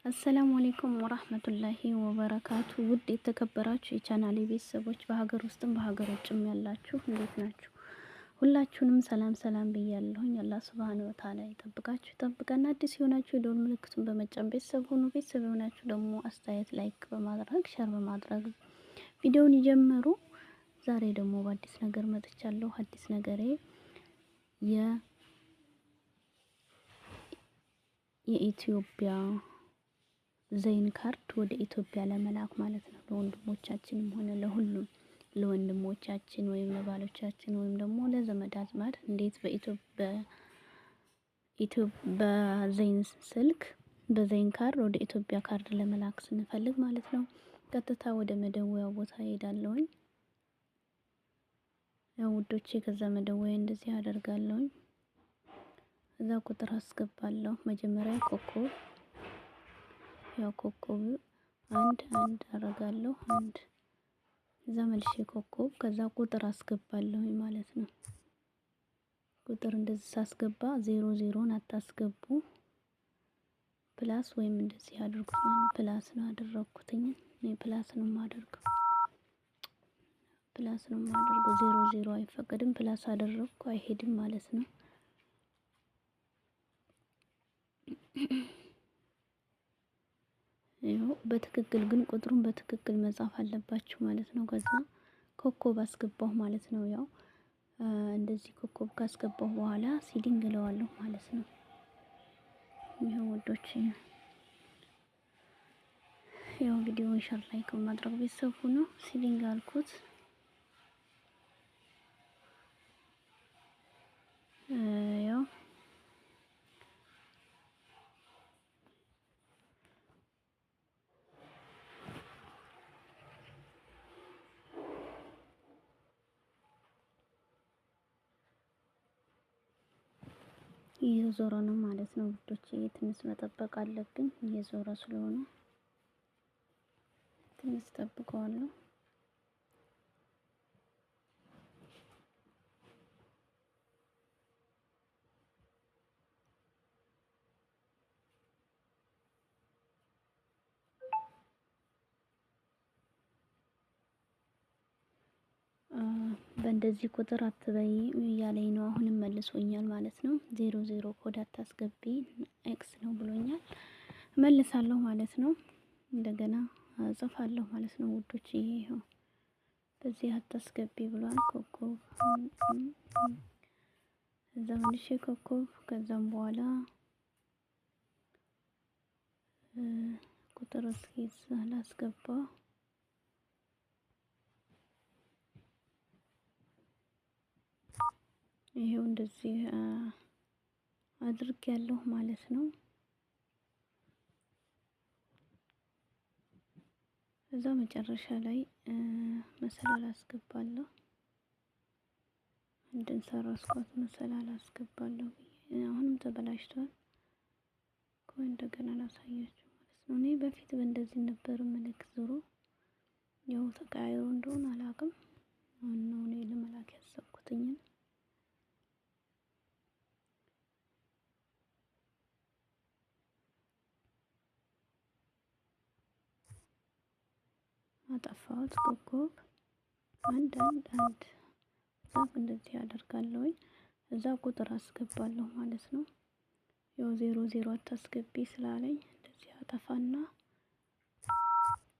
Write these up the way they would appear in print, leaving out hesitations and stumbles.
አሰላሙ አለይኩም ወራህመቱላሂ ወበረካቱ። ውድ የተከበራችሁ የቻናሌ ቤተሰቦች በሀገር ውስጥም በሀገር ውጭም ያላችሁ እንዴት ናችሁ? ሁላችሁንም ሰላም ሰላም ብያለሁኝ። አላህ ሱብሃነሁ ወተዓላ ይጠብቃችሁ ይጠብቀን። አዲስ የሆናችሁ የደወል ምልክቱን በመጫን ቤተሰብ ሁኑ። ቤተሰብ የሆናችሁ ደግሞ አስተያየት ላይክ በማድረግ ሸር በማድረግ ቪዲዮውን ይጀምሩ። ዛሬ ደግሞ በአዲስ ነገር መጥቻለሁ። አዲስ ነገሬ የኢትዮጵያ ዘይን ካርድ ወደ ኢትዮጵያ ለመላክ ማለት ነው። ለወንድሞቻችንም ሆነ ለሁሉም ለወንድሞቻችን ወይም ለባሎቻችን ወይም ደግሞ ለዘመድ አዝማድ እንዴት በዘይን ስልክ በዘይን ካርድ ወደ ኢትዮጵያ ካርድ ለመላክ ስንፈልግ ማለት ነው። ቀጥታ ወደ መደወያው ቦታ ሄዳለሁኝ። ያው ውዶቼ ከዛ መደወያ እንደዚህ አደርጋለሁኝ። እዛ ቁጥር አስገባለሁ። መጀመሪያ ኮከብ አንድ አደርጋለሁ አንድ እዛ መልሼ ኮከብ ከዛ ቁጥር አስገባለሁ ማለት ነው። ቁጥር እንደዚህ ሳስገባ 00ን አታስገቡ ፕላስ ወይም እንደዚህ አድርጉት ማለት ፕላስ ነው አደረኩትኝ። እኔ ፕላስ ነው የማደርገው 00 አይፈቀድም። ፕላስ አደረኩ አይሄድም ማለት ነው። ይኸው በትክክል ግን ቁጥሩን በትክክል መጻፍ አለባችሁ ማለት ነው። ከዛ ኮከብ አስገባሁ ማለት ነው። ያው እንደዚህ ኮከብ ካስገባሁ በኋላ ሲዲንግ እለዋለሁ ማለት ነው። ይኸው ወዶች ያው ቪዲዮውን ሸር ላይክ በማድረግ ቤተሰብ ሁኑ። ሲዲንግ አልኩት። ያው እየዞረ ነው ማለት ነው ውዶች። ትንሽ መጠበቅ አለብኝ። እየዞረ ስለሆነ ትንሽ ጠብቀዋለሁ። በእንደዚህ ቁጥር አትበይ እያለኝ ነው። አሁንም መልሶኛል ማለት ነው። 00 ኮድ አታስገቢ ኤክስ ነው ብሎኛል። መልሳለሁ ማለት ነው። እንደገና እጽፋለሁ ማለት ነው ውዶች። ይሄው በዚህ አታስገቢ ብሏል። ኮከብ እዛ መልሼ ኮከብ ከዛም በኋላ ቁጥር እስኪ አላስገባ ይሄው እንደዚህ አድርጌያለሁ ማለት ነው። እዛ መጨረሻ ላይ መሰላል አስገባለሁ። እንድንሰራስኳት መሰላል አስገባለሁ። አሁንም ተበላሽቷል። ቆይ እንደገና ላሳያችሁ ማለት ነው። እኔ በፊት በእንደዚህ ነበር መልክ ዞሮ ያው ተቀያይሮ እንደሆነ አላውቅም። አሁን ነው እኔ ለመላክ ያሰብኩትኝ። አጠፋሁት። ኮከብ አንድ ዛፍ እንደዚህ አደርጋለሁ። እዛ ቁጥር አስገባለሁ ማለት ነው። ያው 00 አታስገቢ ስላለኝ እንደዚህ አጠፋና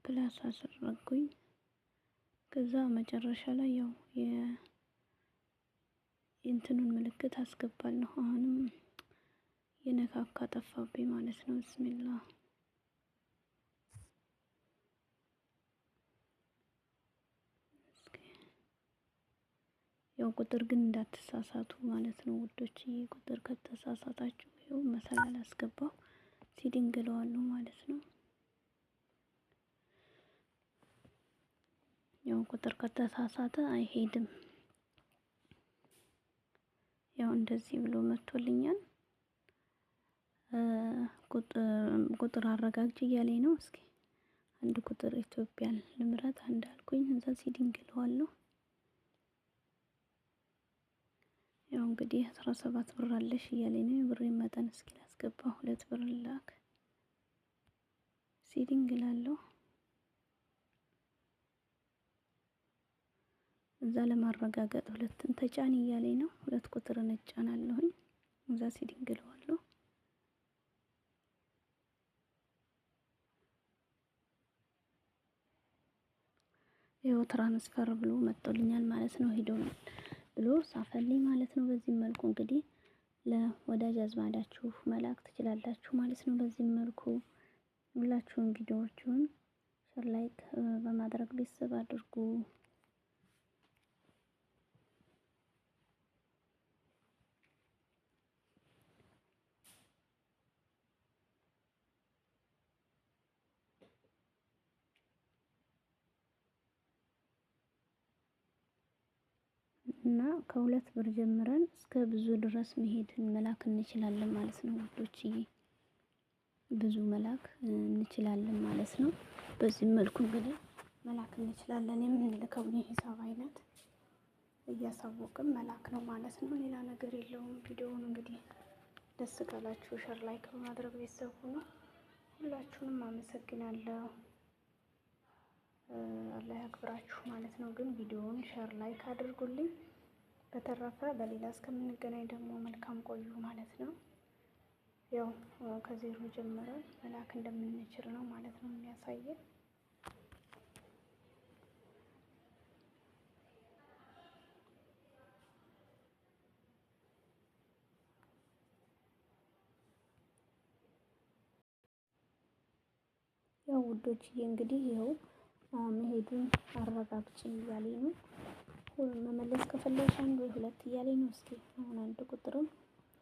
ፕላስ አሰረኩኝ። ከዛ መጨረሻ ላይ ያው የእንትኑን ምልክት አስገባለሁ። አሁንም የነካካ ጠፋብኝ ማለት ነው። ቢስሚላህ ያው ቁጥር ግን እንዳትሳሳቱ ማለት ነው ውዶች። ቁጥር ከተሳሳታችሁ ያው መሰላል አስገባው ሲዲንግ እለዋለሁ ማለት ነው። ያው ቁጥር ከተሳሳተ አይሄድም። ያው እንደዚህ ብሎ መጥቶልኛል። ቁጥር አረጋግጭ እያለኝ ነው። እስኪ አንድ ቁጥር ኢትዮጵያን ልምረት አንድ አልኩኝ። እዛ ሲዲንግ እለዋለሁ። ያው እንግዲህ 17 ብር አለሽ እያለኝ ነው። ብሬ መጠን እስኪ ላስገባ 2 ብር ላክ ሲዲንግ እላለሁ። እዛ ለማረጋገጥ ሁለትን ተጫን እያለኝ ነው። 2 ቁጥርን እጫናለሁኝ። እዛ ሲዲንግ እለዋለሁ። ይኸው ትራንስፈር ብሎ መጥቶልኛል ማለት ነው። ሄዶልኝ ብሎ ጻፈልኝ ማለት ነው። በዚህ መልኩ እንግዲህ ለወዳጅ አዝማዳችሁ መላክ ትችላላችሁ ማለት ነው። በዚህ መልኩ ሁላችሁም ቪዲዮዎቹን ሼር ላይክ በማድረግ ቤተሰብ አድርጉ። እና ከ2 ብር ጀምረን እስከ ብዙ ድረስ መሄድን መላክ እንችላለን ማለት ነው ውዶችዬ። ብዙ መላክ እንችላለን ማለት ነው። በዚህ መልኩ እንግዲህ መላክ እንችላለን። የምንልከውን የሂሳብ አይነት እያሳወቅን መላክ ነው ማለት ነው። ሌላ ነገር የለውም። ቪዲዮውን እንግዲህ ደስ ካላችሁ ሼር ላይክ በማድረግ ቤተሰብ ሁኑ። ሁላችሁንም አመሰግናለሁ። አላህ ያክብራችሁ ማለት ነው። ግን ቪዲዮውን ሼር ላይክ አድርጉልኝ። በተረፈ በሌላ እስከምንገናኝ ደግሞ መልካም ቆዩ ማለት ነው። ያው ከዜሮ ጀምረን መላክ እንደምንችል ነው ማለት ነው የሚያሳየን። ያው ውዶችዬ እንግዲህ ይኸው መሄዱን አረጋግጪ እያለኝ ነው። መመለስ ከፈለግሽ 1 ወይ 2 እያለኝ ነው። እስኪ አሁን 1 ቁጥርም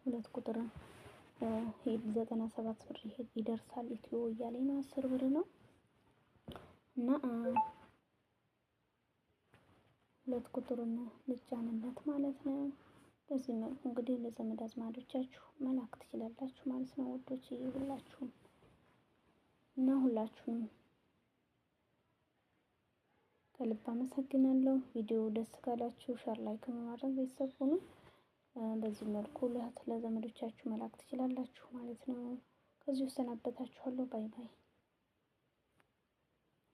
2 ቁጥርም ሄድ 97 ብር ይደርሳል ኢትዮ እያለኝ ነው። 10 ብር ነው እና 2 ቁጥሩን ልጫንለት ማለት ነው። በዚህ መልኩ እንግዲህ ለዘመድ አዝማዶቻችሁ መላክ ትችላላችሁ ማለት ነው ውዶችዬ ሁላችሁም እና ሁላችሁም ከልብ አመሰግናለሁ። ቪዲዮ ደስ ካላችሁ ሼር ላይክ በማድረግ ቤተሰብ ሁኑ። በዚህ መልኩ ለዘመዶቻችሁ መላክ ትችላላችሁ ማለት ነው። ከዚህ እሰናበታችኋለሁ። ባይ ባይ።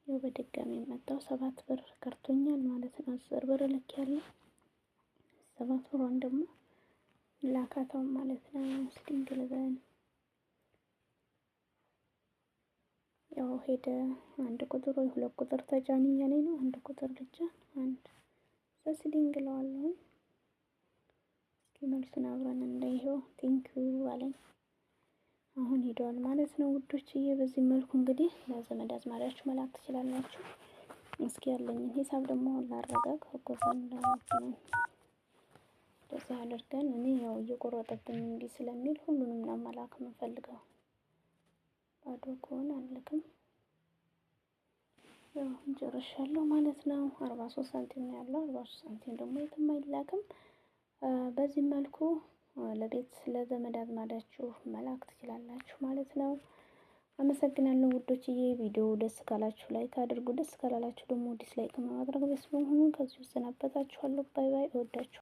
ያው በድጋሚ መጣው 7 ብር ቀርቶኛል ማለት ነው። 10 ብር ልኬያለሁ። 7 ብሯን ደግሞ ላካታው ማለት ነው። ሲዲንግ ልበል ያው ሄደ 1 ቁጥር ወይ 2 ቁጥር ተጫን እያለኝ ነው። 1 ቁጥር ልጫን 1 ሲዲንግ እለዋለሁ። እስኪ መልሱን አብረን እንዳይሄው ቴንኪው አለኝ። አሁን ሄደዋል ማለት ነው ውዶችዬ። በዚህ መልኩ እንግዲህ ለዘመድ አዝማዳችሁ መላክ ትችላላችሁ። እስኪ ያለኝን ሂሳብ ደግሞ ላረጋግ ጎዛን ለማለት እንደዚህ አድርገን እኔ ያው እየቆረጠብኝ እንዲህ ስለሚል ሁሉንም ነው መላክ የምፈልገው። ባዶ ከሆነ አልልክም። ያው ጨርሻለሁ ማለት ነው። 43 ሳንቲም ነው ያለው። 43 ሳንቲም ደግሞ የትም አይላክም። በዚህ መልኩ ለዘመድ አዝማዳችሁ መላክ ትችላላችሁ ማለት ነው። አመሰግናለሁ ውዶችዬ። ቪዲዮ ደስ ካላችሁ ላይክ አድርጉ፣ ደስ ካላላችሁ ደግሞ ዲስላይክ ማድረግ በስሙ ሁሉ ከዚህ እሰናበታችኋለሁ። ባይ ባይ። እወዳችኋለሁ።